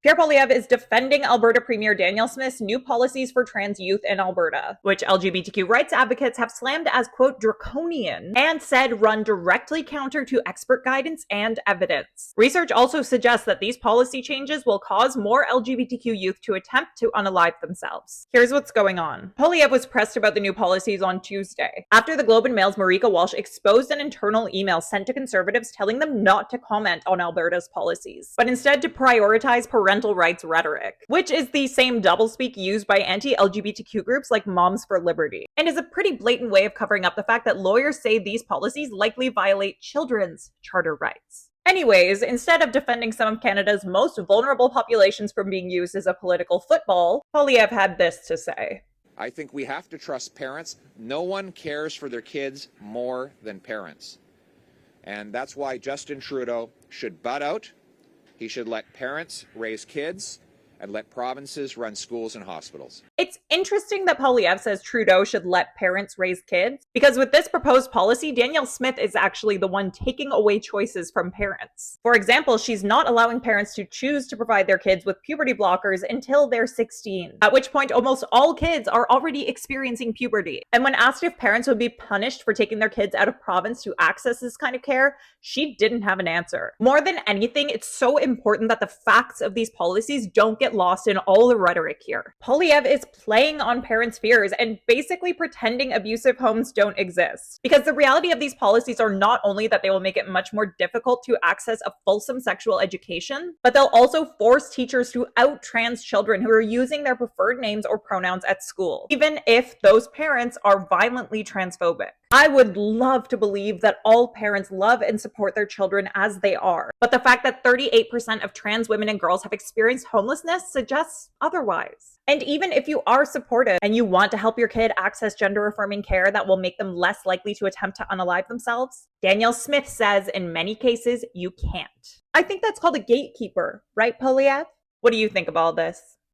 Pierre Poilievre is defending Alberta Premier Danielle Smith's new policies for trans youth in Alberta, which LGBTQ rights advocates have slammed as, quote, draconian, and said run directly counter to expert guidance and evidence. Research also suggests that these policy changes will cause more LGBTQ youth to attempt to unalive themselves. Here's what's going on. Poilievre was pressed about the new policies on Tuesday, after the Globe and Mail's Marika Walsh exposed an internal email sent to Conservatives telling them not to comment on Alberta's policies, but instead to prioritize parental rights rhetoric, which is the same doublespeak used by anti-LGBTQ groups like Moms for Liberty, and is a pretty blatant way of covering up the fact that lawyers say these policies likely violate children's charter rights. Anyways, instead of defending some of Canada's most vulnerable populations from being used as a political football, Poilievre had this to say. I think we have to trust parents. No one cares for their kids more than parents. And that's why Justin Trudeau should butt out. He should let parents raise kids and let provinces run schools and hospitals. It's interesting that Poilievre says Trudeau should let parents raise kids, because with this proposed policy, Danielle Smith is actually the one taking away choices from parents. For example, she's not allowing parents to choose to provide their kids with puberty blockers until they're 16, at which point almost all kids are already experiencing puberty. And when asked if parents would be punished for taking their kids out of province to access this kind of care, she didn't have an answer. More than anything, it's so important that the facts of these policies don't get lost in all the rhetoric here. Poilievre is playing on parents' fears and basically pretending abusive homes don't exist. Because the reality of these policies are not only that they will make it much more difficult to access a fulsome sexual education, but they'll also force teachers to out trans children who are using their preferred names or pronouns at school, even if those parents are violently transphobic. I would love to believe that all parents love and support their children as they are, but the fact that 38% of trans women and girls have experienced homelessness suggests otherwise. And even if you are supportive and you want to help your kid access gender-affirming care that will make them less likely to attempt to unalive themselves, Danielle Smith says in many cases you can't. I think that's called a gatekeeper, right, Poilievre? What do you think of all this?